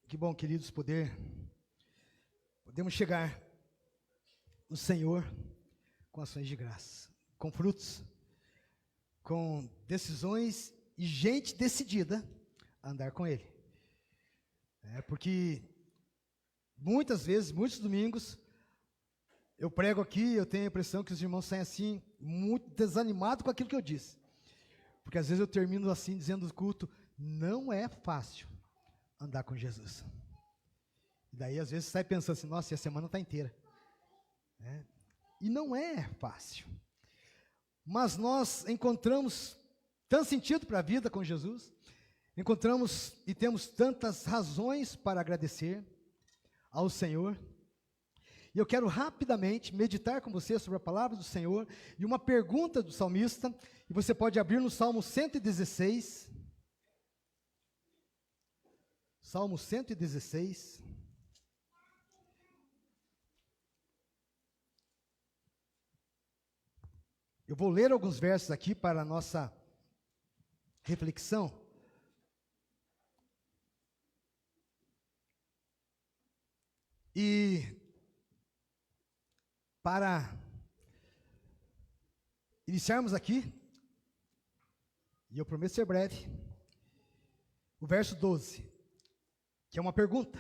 Que bom, queridos, podemos chegar no Senhor com ações de graça, com frutos, com decisões e gente decidida a andar com Ele. Porque muitas vezes, muitos domingos, eu prego aqui, eu tenho a impressão que os irmãos saem assim, muito desanimados com aquilo que eu disse. Porque às vezes eu termino assim, dizendo no culto, não é fácil andar com Jesus. E daí às vezes sai pensando assim, nossa, e a semana está inteira. E não é fácil. Mas nós encontramos tanto sentido para a vida com Jesus, encontramos e temos tantas razões para agradecer ao Senhor. E eu quero rapidamente meditar com você sobre a palavra do Senhor e uma pergunta do salmista, e você pode abrir no Salmo 116. Salmo 116. Eu vou ler alguns versos aqui para a nossa reflexão. E para iniciarmos aqui, e eu prometo ser breve, o verso 12, que é uma pergunta.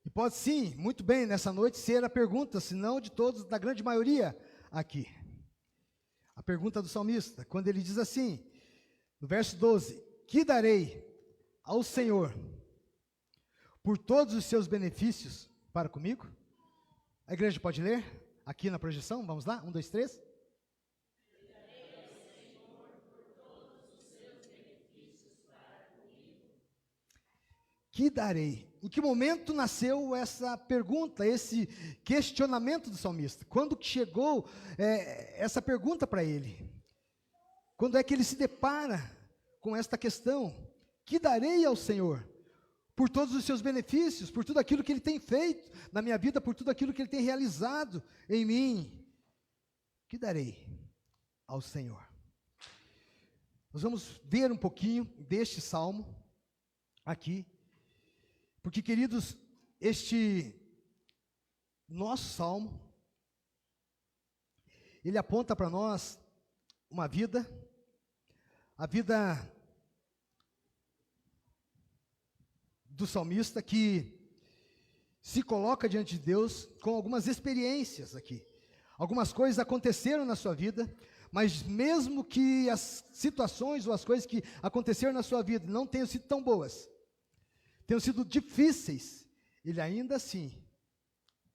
E pode sim, muito bem, nessa noite ser a pergunta, se não de todos, da grande maioria aqui. A pergunta do salmista, quando ele diz assim, no verso 12, que darei ao Senhor por todos os seus benefícios para comigo? A igreja pode ler aqui na projeção? Vamos lá? 1, 2, 3. Que darei ao Senhor por todos os seus benefícios para comigo. Que darei? Em que momento nasceu essa pergunta, esse questionamento do salmista? Quando chegou essa pergunta para ele? Quando é que ele se depara com esta questão? Que darei ao Senhor por todos os seus benefícios, por tudo aquilo que Ele tem feito na minha vida, por tudo aquilo que Ele tem realizado em mim? Que darei ao Senhor? Nós vamos ver um pouquinho deste salmo aqui, porque, queridos, este nosso salmo, ele aponta para nós uma vida, a vida do salmista que se coloca diante de Deus com algumas experiências aqui. Algumas coisas aconteceram na sua vida, mas mesmo que as situações ou as coisas que aconteceram na sua vida não tenham sido tão boas, tenham sido difíceis, ele ainda assim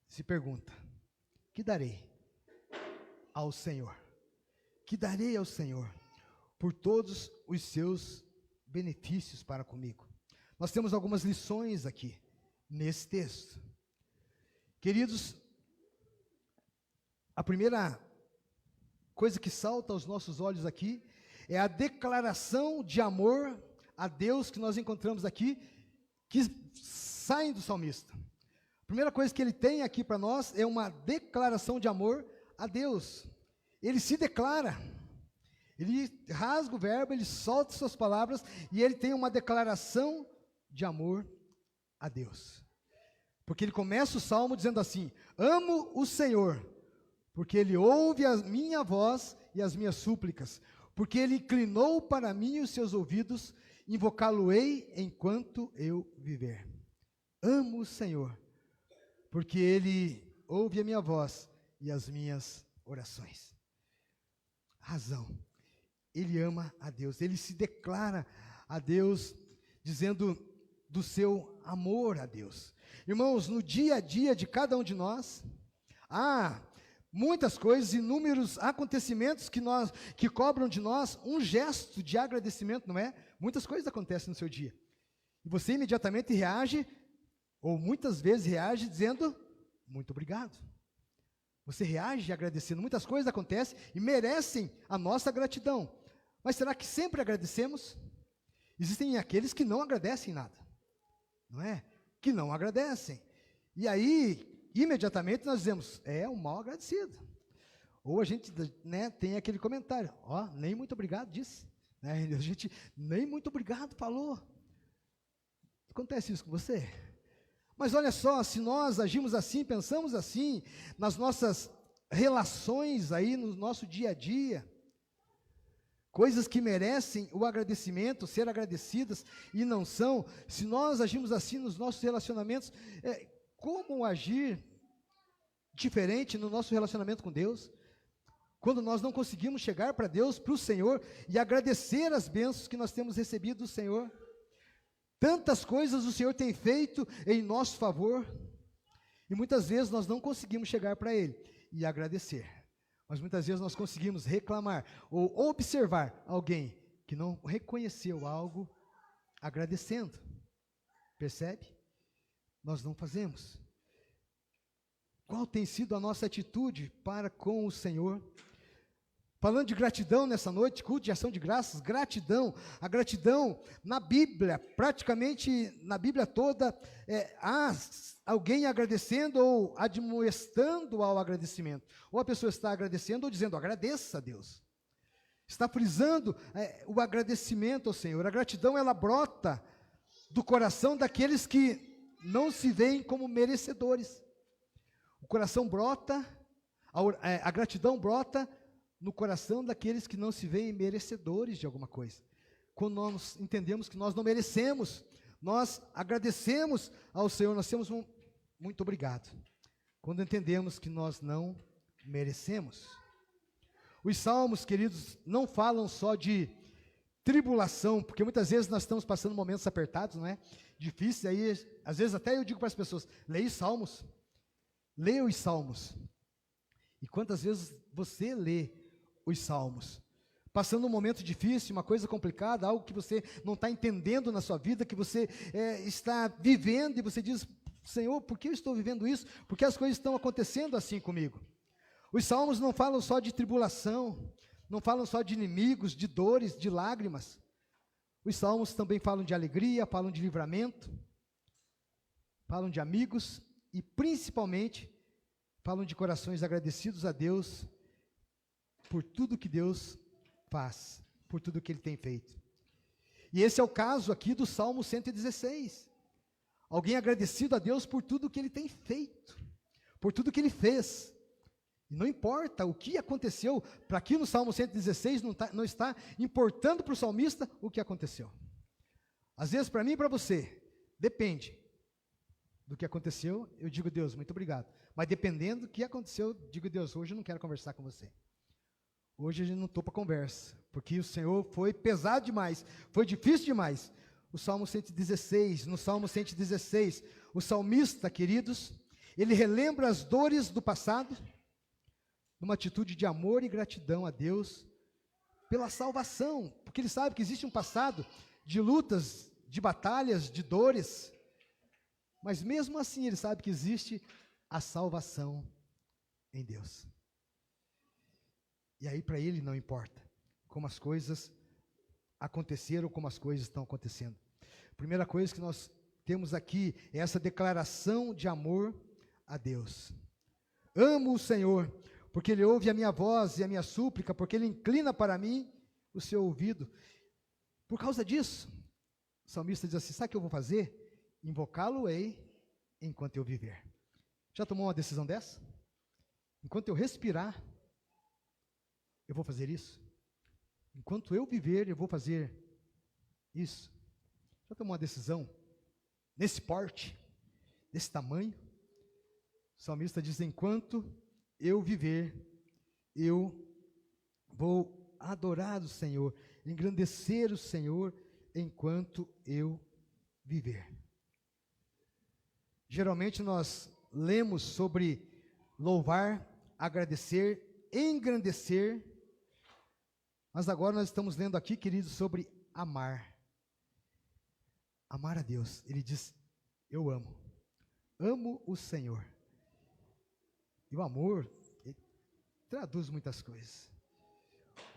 se pergunta: que darei ao Senhor? Que darei ao Senhor por todos os seus benefícios para comigo? Nós temos algumas lições aqui, nesse texto. Queridos, a primeira coisa que salta aos nossos olhos aqui é a declaração de amor a Deus que nós encontramos aqui, que saem do salmista. A primeira coisa que ele tem aqui para nós é uma declaração de amor a Deus. Ele se declara, ele rasga o verbo, ele solta suas palavras e ele tem uma declaração de amor a Deus. Porque ele começa o salmo dizendo assim: amo o Senhor, porque Ele ouve a minha voz e as minhas súplicas, porque Ele inclinou para mim os seus ouvidos, invocá-lo-ei enquanto eu viver. Amo o Senhor, porque Ele ouve a minha voz e as minhas orações. Razão, ele ama a Deus, ele se declara a Deus, dizendo do seu amor a Deus. Irmãos, no dia a dia de cada um de nós, há muitas coisas, inúmeros acontecimentos que cobram de nós um gesto de agradecimento, não é? Muitas coisas acontecem no seu dia. E você imediatamente reage, ou muitas vezes reage dizendo, muito obrigado. Você reage agradecendo. Muitas coisas acontecem e merecem a nossa gratidão. Mas será que sempre agradecemos? Existem aqueles que não agradecem nada, não é? Que não agradecem. E aí, imediatamente nós dizemos, é um mal agradecido. Ou a gente, tem aquele comentário, nem muito obrigado disse. A gente nem muito obrigado falou. Acontece isso com você? Mas olha só, se nós agimos assim, pensamos assim, nas nossas relações aí, no nosso dia a dia, coisas que merecem o agradecimento, ser agradecidas e não são, se nós agimos assim nos nossos relacionamentos, como agir diferente no nosso relacionamento com Deus? Quando nós não conseguimos chegar para Deus, para o Senhor, e agradecer as bênçãos que nós temos recebido do Senhor. Tantas coisas o Senhor tem feito em nosso favor, e muitas vezes nós não conseguimos chegar para Ele e agradecer. Mas muitas vezes nós conseguimos reclamar ou observar alguém que não reconheceu algo agradecendo. Percebe? Nós não fazemos. Qual tem sido a nossa atitude para com o Senhor? Falando de gratidão nessa noite, culto de ação de graças, gratidão. A gratidão na Bíblia, praticamente na Bíblia toda, há alguém agradecendo ou admoestando ao agradecimento. Ou a pessoa está agradecendo ou dizendo, agradeça a Deus. Está frisando o agradecimento ao Senhor. A gratidão, ela brota do coração daqueles que não se veem como merecedores. O coração brota, a gratidão brota no coração daqueles que não se veem merecedores de alguma coisa. Quando nós entendemos que nós não merecemos, nós agradecemos ao Senhor, nós temos um muito obrigado. Quando entendemos que nós não merecemos. Os salmos, queridos, não falam só de tribulação, porque muitas vezes nós estamos passando momentos apertados, não é? Difíceis, aí às vezes até eu digo para as pessoas, leia os salmos. Leia os salmos. E quantas vezes você lê os salmos? Passando um momento difícil, uma coisa complicada, algo que você não está entendendo na sua vida, que você está vivendo, e você diz, Senhor, por que eu estou vivendo isso? Por que as coisas estão acontecendo assim comigo? Os salmos não falam só de tribulação, não falam só de inimigos, de dores, de lágrimas. Os salmos também falam de alegria, falam de livramento, falam de amigos, e principalmente falam de corações agradecidos a Deus por tudo que Deus faz, por tudo que Ele tem feito. E esse é o caso aqui do Salmo 116. Alguém agradecido a Deus por tudo que Ele tem feito, por tudo que Ele fez. E não importa o que aconteceu, para aqui no Salmo 116 não está importando para o salmista o que aconteceu. Às vezes para mim e para você, depende do que aconteceu, eu digo, Deus, muito obrigado. Mas dependendo do que aconteceu, eu digo, Deus, hoje eu não quero conversar com você. Hoje a gente não estou para conversa, porque o Senhor foi pesado demais, foi difícil demais. O Salmo 116, no Salmo 116, o salmista, queridos, ele relembra as dores do passado, numa atitude de amor e gratidão a Deus, pela salvação, porque ele sabe que existe um passado de lutas, de batalhas, de dores, mas mesmo assim ele sabe que existe a salvação em Deus. E aí para ele não importa como as coisas aconteceram, como as coisas estão acontecendo. A primeira coisa que nós temos aqui é essa declaração de amor a Deus. Amo o Senhor, porque Ele ouve a minha voz e a minha súplica, porque Ele inclina para mim o seu ouvido. Por causa disso, o salmista diz assim, sabe o que eu vou fazer? Invocá-lo-ei enquanto eu viver. Já tomou uma decisão dessa? Enquanto eu respirar, eu vou fazer isso. Enquanto eu viver, eu vou fazer isso. Já tomou uma decisão nesse porte, desse tamanho? O salmista diz, enquanto eu viver, eu vou adorar o Senhor, engrandecer o Senhor, enquanto eu viver. Geralmente nós lemos sobre louvar, agradecer, engrandecer, mas agora nós estamos lendo aqui, queridos, sobre amar. Amar a Deus. Ele diz, eu amo. Amo o Senhor. E o amor, ele traduz muitas coisas.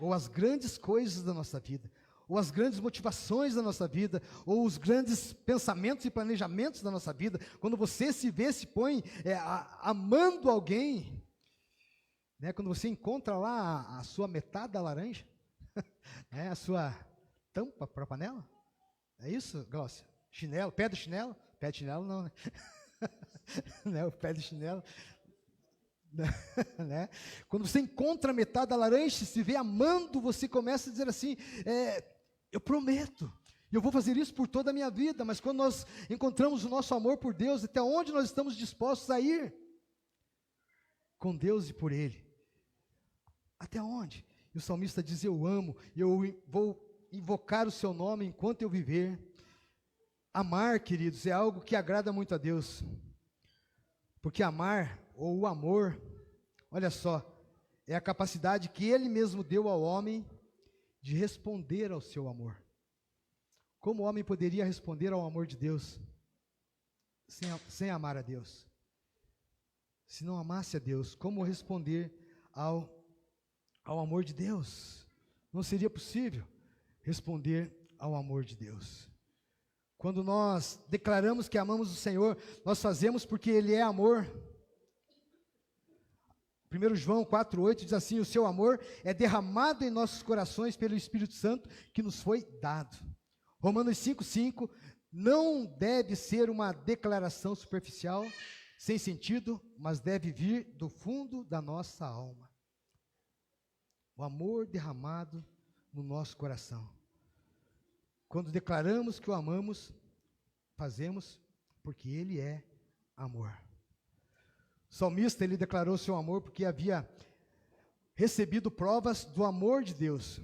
Ou as grandes coisas da nossa vida, ou as grandes motivações da nossa vida, ou os grandes pensamentos e planejamentos da nossa vida. Quando você se vê, se põe amando alguém, né? Quando você encontra lá a sua metade da laranja, a sua tampa para a panela, é isso, Glaucia? chinelo, pé do chinelo? Pé de chinelo não, né? Né? O pé do chinelo. Né? Quando você encontra a metade da laranja, se vê amando, você começa a dizer assim, eu prometo, eu vou fazer isso por toda a minha vida. Mas quando nós encontramos o nosso amor por Deus, até onde nós estamos dispostos a ir com Deus e por Ele? Até onde? E o salmista diz, eu amo, eu vou invocar o seu nome enquanto eu viver. Amar, queridos, é algo que agrada muito a Deus, porque amar, ou o amor, olha só, é a capacidade que Ele mesmo deu ao homem de responder ao seu amor. Como o homem poderia responder ao amor de Deus sem amar a Deus? Se não amasse a Deus, como responder ao amor de Deus? Não seria possível responder ao amor de Deus. Quando nós declaramos que amamos o Senhor, nós fazemos porque Ele é amor. 1 João 4,8 diz assim, o seu amor é derramado em nossos corações pelo Espírito Santo que nos foi dado. Romanos 5,5, não deve ser uma declaração superficial, sem sentido, mas deve vir do fundo da nossa alma. O amor derramado no nosso coração. Quando declaramos que o amamos, fazemos porque Ele é amor. O salmista, ele declarou seu amor porque havia recebido provas do amor de Deus.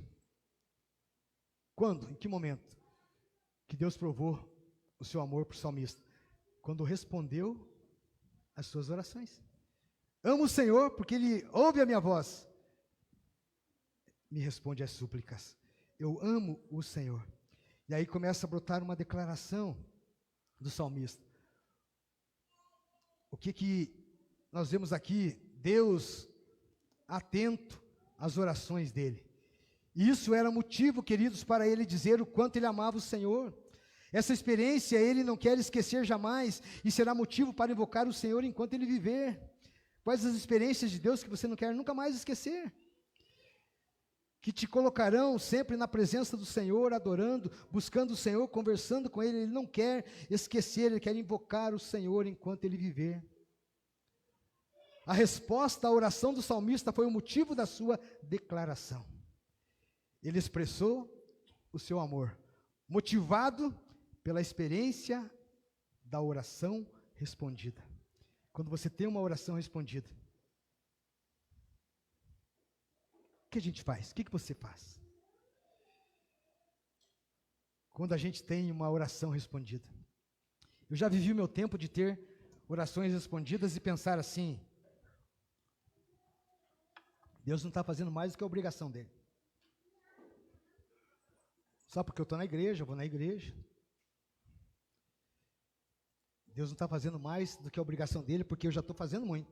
Quando? Em que momento? Que Deus provou o seu amor para o salmista? Quando respondeu às suas orações. Amo o Senhor porque Ele ouve a minha voz. Me responde às súplicas. Eu amo o Senhor. E aí começa a brotar uma declaração do salmista. O que nós vemos aqui? Deus atento às orações dele. E isso era motivo, queridos, para ele dizer o quanto ele amava o Senhor. Essa experiência ele não quer esquecer jamais, e será motivo para invocar o Senhor enquanto ele viver. Quais as experiências de Deus que você não quer nunca mais esquecer? Que te colocarão sempre na presença do Senhor, adorando, buscando o Senhor, conversando com Ele. Ele não quer esquecer, ele quer invocar o Senhor enquanto ele viver. A resposta à oração do salmista foi o motivo da sua declaração. Ele expressou o seu amor, motivado pela experiência da oração respondida. Quando você tem uma oração respondida, o que a gente faz? O que você faz? Quando a gente tem uma oração respondida. Eu já vivi o meu tempo de ter orações respondidas e pensar assim, Deus não está fazendo mais do que a obrigação dele. Só porque eu estou na igreja, eu vou na igreja. Deus não está fazendo mais do que a obrigação dele, porque eu já estou fazendo muito.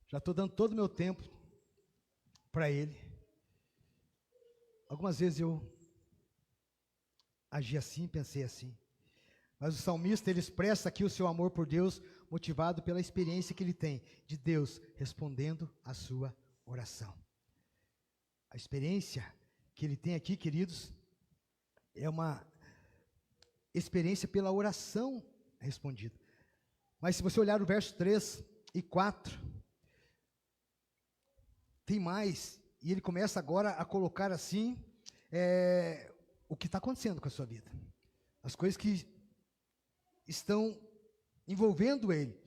Já estou dando todo o meu tempo para Ele. Algumas vezes eu agi assim, pensei assim. Mas o salmista, ele expressa aqui o seu amor por Deus, motivado pela experiência que ele tem de Deus respondendo a sua oração. A experiência que ele tem aqui, queridos, é uma experiência pela oração respondida. Mas se você olhar o verso 3 e 4, tem mais, e ele começa agora a colocar assim, o que está acontecendo com a sua vida. As coisas que estão envolvendo ele.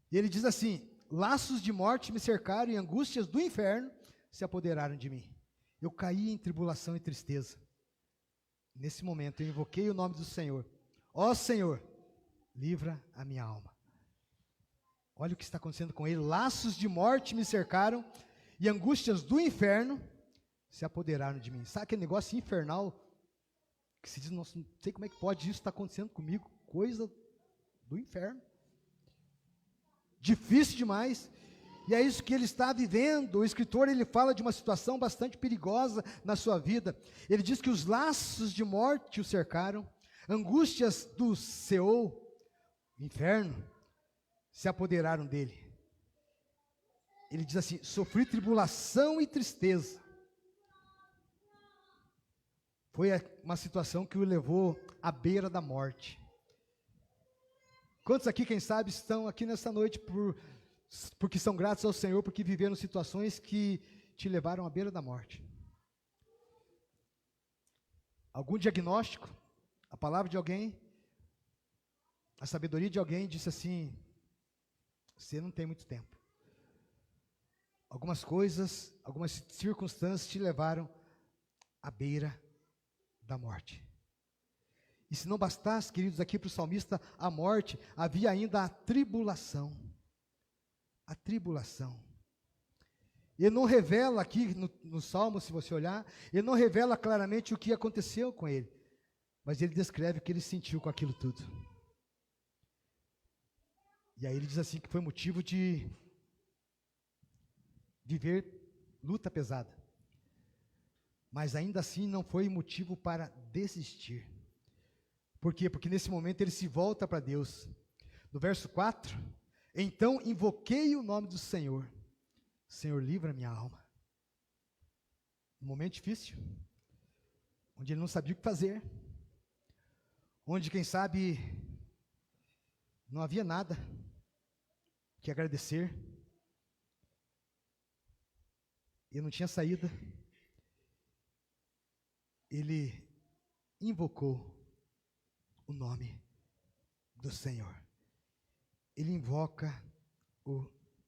E ele diz assim, laços de morte me cercaram e angústias do inferno se apoderaram de mim. Eu caí em tribulação e tristeza. Nesse momento eu invoquei o nome do Senhor. Ó Senhor, livra a minha alma. Olha o que está acontecendo com ele. Laços de morte me cercaram e angústias do inferno se apoderaram de mim. Sabe aquele negócio infernal que se diz, nossa, não sei como é que pode isso estar acontecendo comigo, coisa do inferno. Difícil demais. E é isso que ele está vivendo. O escritor, ele fala de uma situação bastante perigosa na sua vida. Ele diz que os laços de morte o cercaram, angústias do Seol, inferno, se apoderaram dele. Ele diz assim, sofri tribulação e tristeza. Foi uma situação que o levou à beira da morte. Quantos aqui, quem sabe, estão aqui nessa noite porque são gratos ao Senhor, porque viveram situações que te levaram à beira da morte? Algum diagnóstico, a palavra de alguém, a sabedoria de alguém disse assim: você não tem muito tempo. Algumas coisas, algumas circunstâncias te levaram à beira da morte. E se não bastasse, queridos, aqui para o salmista, a morte, havia ainda a tribulação. A tribulação. Ele não revela aqui no Salmo, se você olhar, ele não revela claramente o que aconteceu com ele, mas ele descreve o que ele sentiu com aquilo tudo. E aí ele diz assim que foi motivo de viver luta pesada. Mas ainda assim não foi motivo para desistir. Por quê? Porque nesse momento ele se volta para Deus. No verso 4, então invoquei o nome do Senhor. Senhor, livra minha alma. Um momento difícil, onde ele não sabia o que fazer, onde, quem sabe, não havia nada que agradecer, e não tinha saída. Ele invocou o nome do Senhor. Ele invoca o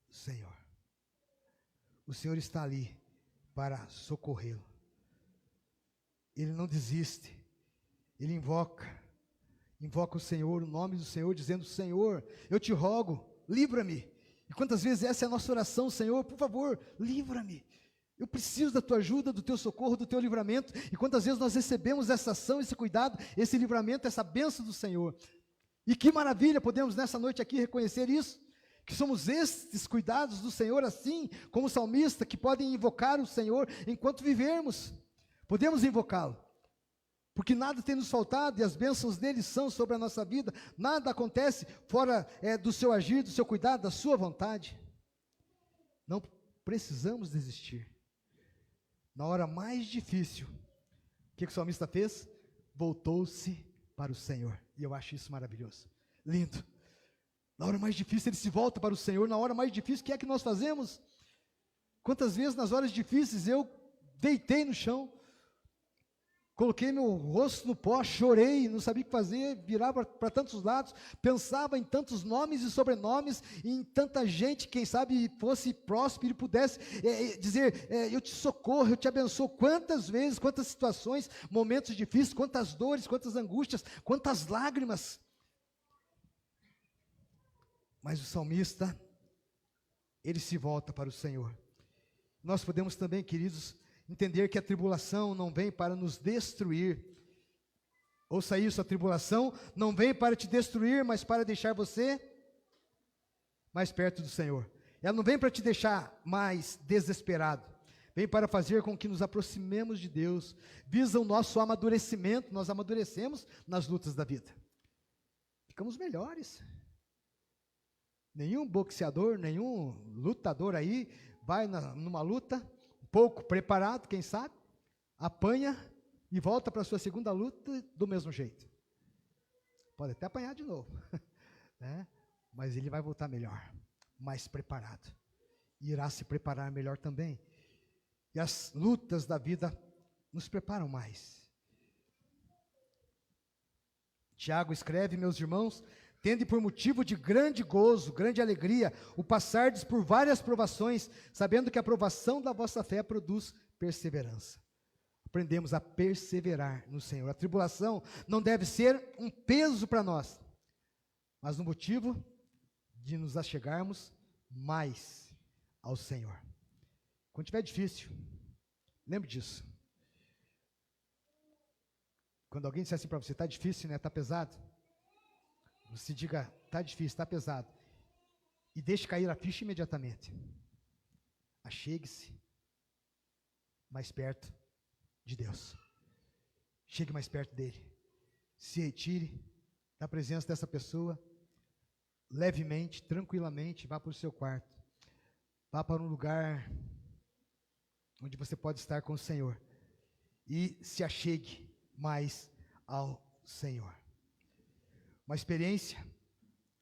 Senhor. O Senhor está ali para socorrê-lo. Ele não desiste. Ele invoca o Senhor, o nome do Senhor, dizendo: Senhor, eu te rogo, livra-me. E quantas vezes essa é a nossa oração: Senhor, por favor, livra-me. Eu preciso da tua ajuda, do teu socorro, do teu livramento. E quantas vezes nós recebemos essa ação, esse cuidado, esse livramento, essa bênção do Senhor. E que maravilha, podemos nessa noite aqui reconhecer isso, que somos estes cuidados do Senhor, assim como o salmista, que podem invocar o Senhor enquanto vivermos. Podemos invocá-lo, porque nada tem nos faltado e as bênçãos dele são sobre a nossa vida. Nada acontece fora do seu agir, do seu cuidado, da sua vontade. Não precisamos desistir. Na hora mais difícil, o que o salmista fez? Voltou-se para o Senhor. E eu acho isso maravilhoso, lindo. Na hora mais difícil ele se volta para o Senhor. Na hora mais difícil, o que é que nós fazemos? Quantas vezes nas horas difíceis eu deitei no chão, coloquei meu rosto no pó, chorei, não sabia o que fazer, virava para tantos lados, pensava em tantos nomes e sobrenomes, e em tanta gente, quem sabe fosse próspero e pudesse dizer, eu te socorro, eu te abençoo. Quantas vezes, quantas situações, momentos difíceis, quantas dores, quantas angústias, quantas lágrimas. Mas o salmista, ele se volta para o Senhor. Nós podemos também, queridos, entender que a tribulação não vem para nos destruir. Ouça isso, a tribulação não vem para te destruir, mas para deixar você mais perto do Senhor. Ela não vem para te deixar mais desesperado. Vem para fazer com que nos aproximemos de Deus. Visa o nosso amadurecimento. Nós amadurecemos nas lutas da vida. Ficamos melhores. Nenhum boxeador, nenhum lutador aí vai numa luta pouco preparado, quem sabe, apanha e volta para a sua segunda luta do mesmo jeito. Pode até apanhar de novo, né? Mas ele vai voltar melhor, mais preparado. E irá se preparar melhor também. E as lutas da vida nos preparam mais. Tiago escreve, meus irmãos, tende por motivo de grande gozo, grande alegria, o passardes por várias provações, sabendo que a provação da vossa fé produz perseverança. Aprendemos a perseverar no Senhor. A tribulação não deve ser um peso para nós, mas um motivo de nos achegarmos mais ao Senhor. Quando estiver difícil, lembre disso. Quando alguém disser assim para você, está difícil, né? Está pesado. Você diga, está difícil, está pesado. E deixe cair a ficha imediatamente. Achegue-se mais perto de Deus. Chegue mais perto dele. Se retire da presença dessa pessoa. Levemente, tranquilamente, vá para o seu quarto. Vá para um lugar onde você pode estar com o Senhor. E se achegue mais ao Senhor. Uma experiência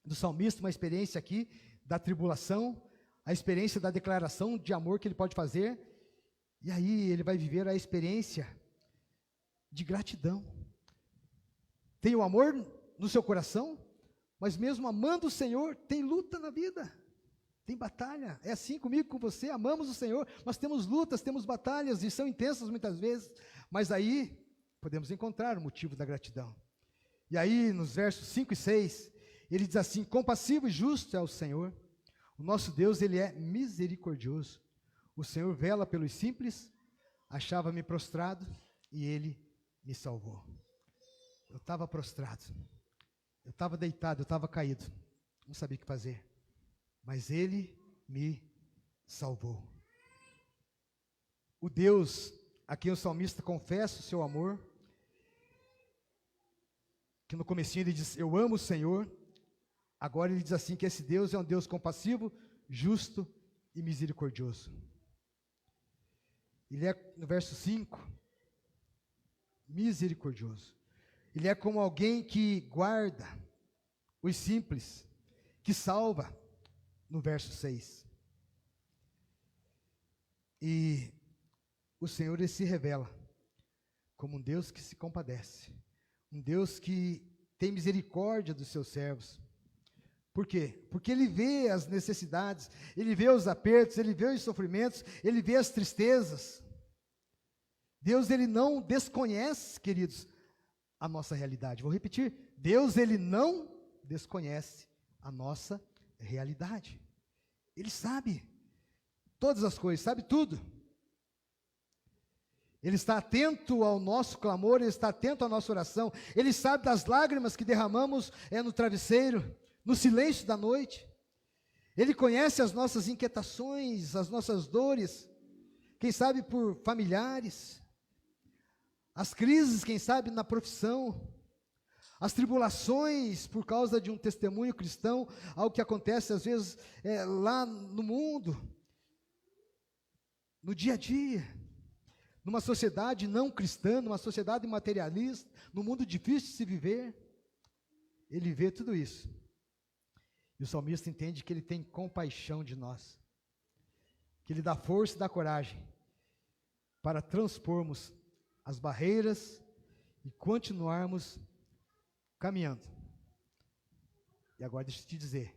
do salmista, uma experiência aqui da tribulação, a experiência da declaração de amor que ele pode fazer, e aí ele vai viver a experiência de gratidão. Tem o amor no seu coração, mas mesmo amando o Senhor, tem luta na vida, tem batalha. É assim comigo, com você, amamos o Senhor, mas temos lutas, temos batalhas, e são intensas muitas vezes, mas aí podemos encontrar o motivo da gratidão. E aí, nos versos 5 e 6, ele diz assim: compassivo e justo é o Senhor, o nosso Deus, ele é misericordioso, o Senhor vela pelos simples, achava-me prostrado, e ele me salvou. Eu estava prostrado, eu estava deitado, eu estava caído, não sabia o que fazer, mas ele me salvou. O Deus a quem o salmista confessa o seu amor, que no comecinho ele diz, eu amo o Senhor, agora ele diz assim, que esse Deus é um Deus compassivo, justo e misericordioso. Ele é, no verso 5, misericordioso. Ele é como alguém que guarda os simples, que salva, no verso 6. E o Senhor, ele se revela como um Deus que se compadece, um Deus que tem misericórdia dos seus servos. Por quê? Porque ele vê as necessidades, ele vê os apertos, ele vê os sofrimentos, ele vê as tristezas. Deus, ele não desconhece, queridos, a nossa realidade. Vou repetir, Deus, ele não desconhece a nossa realidade. Ele sabe todas as coisas, sabe tudo. Ele está atento ao nosso clamor, ele está atento à nossa oração, ele sabe das lágrimas que derramamos no travesseiro, no silêncio da noite. Ele conhece as nossas inquietações, as nossas dores, quem sabe por familiares, as crises, quem sabe na profissão, as tribulações por causa de um testemunho cristão, algo que acontece às vezes lá no mundo, no dia a dia, numa sociedade não cristã, numa sociedade materialista, num mundo difícil de se viver. Ele vê tudo isso. E o salmista entende que ele tem compaixão de nós, que ele dá força e dá coragem para transpormos as barreiras e continuarmos caminhando. E agora deixa eu te dizer,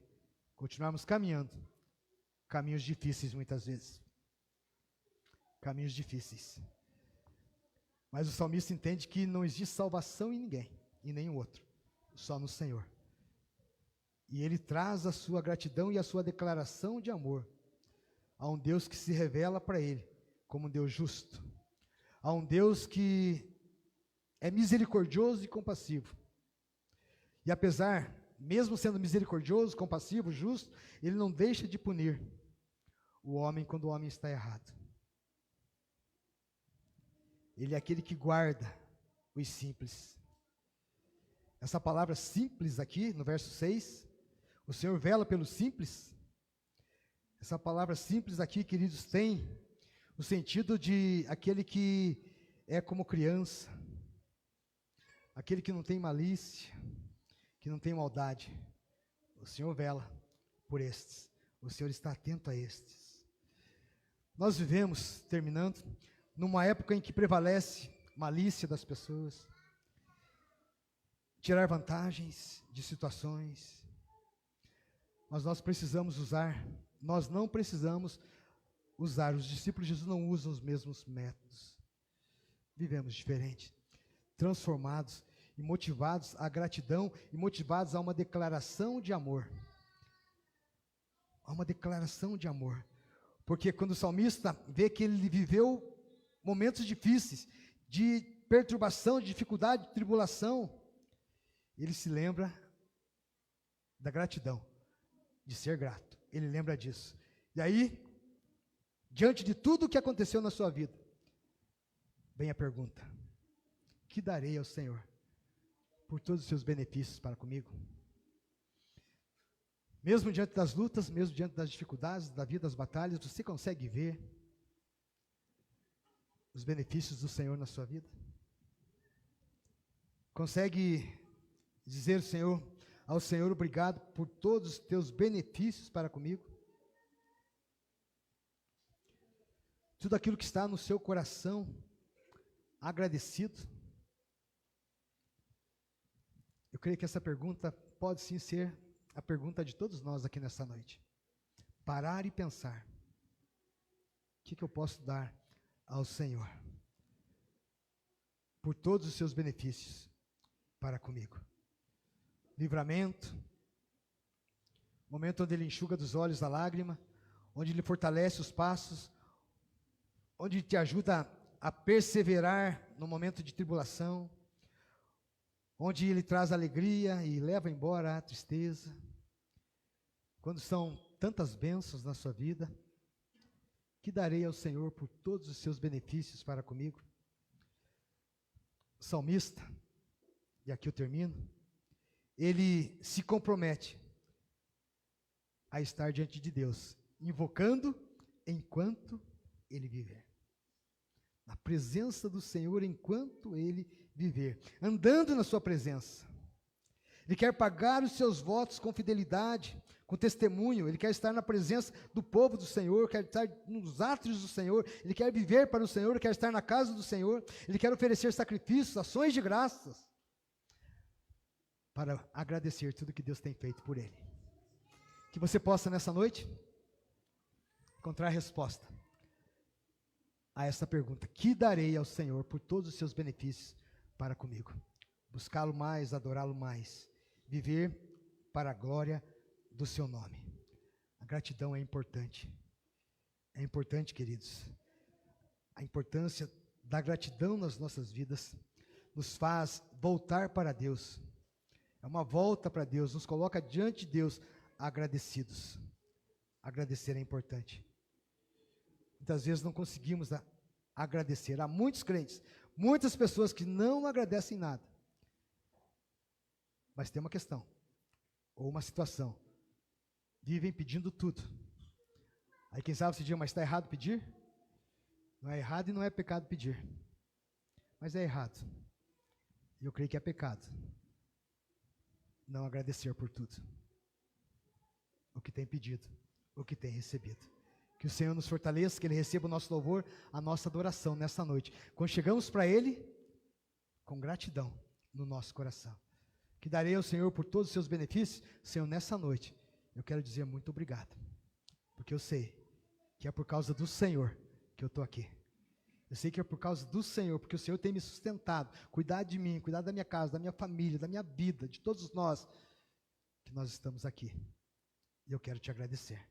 continuarmos caminhando, caminhos difíceis muitas vezes, caminhos difíceis. Mas o salmista entende que não existe salvação em ninguém, em nenhum outro, só no Senhor. E ele traz a sua gratidão e a sua declaração de amor a um Deus que se revela para ele como um Deus justo, a um Deus que é misericordioso e compassivo. E apesar, mesmo sendo misericordioso, compassivo, justo, ele não deixa de punir o homem quando o homem está errado. Ele é aquele que guarda os simples. Essa palavra simples aqui, no verso 6, o Senhor vela pelos simples. Essa palavra simples aqui, queridos, tem o sentido de aquele que é como criança, aquele que não tem malícia, que não tem maldade. O Senhor vela por estes, o Senhor está atento a estes. Nós vivemos, terminando, numa época em que prevalece malícia das pessoas, tirar vantagens de situações, mas nós precisamos usar, nós não precisamos usar, os discípulos de Jesus não usam os mesmos métodos, vivemos diferente, transformados e motivados à gratidão e motivados a uma declaração de amor, porque quando o salmista vê que ele viveu momentos difíceis, de perturbação, de dificuldade, de tribulação, ele se lembra da gratidão, de ser grato, ele lembra disso. E aí, diante de tudo o que aconteceu na sua vida, vem a pergunta: que darei ao Senhor por todos os seus benefícios para comigo? Mesmo diante das lutas, mesmo diante das dificuldades da vida, das batalhas, você consegue ver os benefícios do Senhor na sua vida? Consegue dizer ao Senhor obrigado por todos os teus benefícios para comigo? Tudo aquilo que está no seu coração agradecido? Eu creio que essa pergunta pode sim ser a pergunta de todos nós aqui nessa noite. Parar e pensar. O que eu posso dar ao Senhor por todos os seus benefícios para comigo? Livramento, momento onde Ele enxuga dos olhos a lágrima, onde Ele fortalece os passos, onde Ele te ajuda a perseverar no momento de tribulação, onde Ele traz alegria e leva embora a tristeza. Quando são tantas bênçãos na sua vida, que darei ao Senhor por todos os seus benefícios para comigo? O salmista, e aqui eu termino, ele se compromete a estar diante de Deus, invocando enquanto ele viver. Na presença do Senhor enquanto ele viver, andando na sua presença. Ele quer pagar os seus votos com fidelidade, com testemunho. Ele quer estar na presença do povo do Senhor, quer estar nos átrios do Senhor, ele quer viver para o Senhor, ele quer estar na casa do Senhor, ele quer oferecer sacrifícios, ações de graças, para agradecer tudo que Deus tem feito por ele. Que você possa nessa noite encontrar a resposta a essa pergunta: que darei ao Senhor por todos os seus benefícios para comigo? Buscá-lo mais, adorá-lo mais, viver para a glória do seu nome. A gratidão é importante. É importante, queridos. A importância da gratidão nas nossas vidas nos faz voltar para Deus. É uma volta para Deus, nos coloca diante de Deus agradecidos. Agradecer é importante. Muitas vezes não conseguimos agradecer. Há muitos crentes, muitas pessoas que não agradecem nada. Mas tem uma questão, ou uma situação. Vivem pedindo tudo. Aí quem sabe você diz, mas está errado pedir? Não é errado e não é pecado pedir. Mas é errado. E eu creio que é pecado não agradecer por tudo. O que tem pedido, o que tem recebido. Que o Senhor nos fortaleça, que Ele receba o nosso louvor, a nossa adoração nessa noite. Quando chegamos para Ele, com gratidão no nosso coração. Que darei ao Senhor por todos os seus benefícios. Senhor, nessa noite, eu quero dizer muito obrigado. Porque eu sei que é por causa do Senhor que eu estou aqui. Eu sei que é por causa do Senhor, porque o Senhor tem me sustentado, cuidado de mim, cuidado da minha casa, da minha família, da minha vida, de todos nós, que nós estamos aqui. E eu quero te agradecer.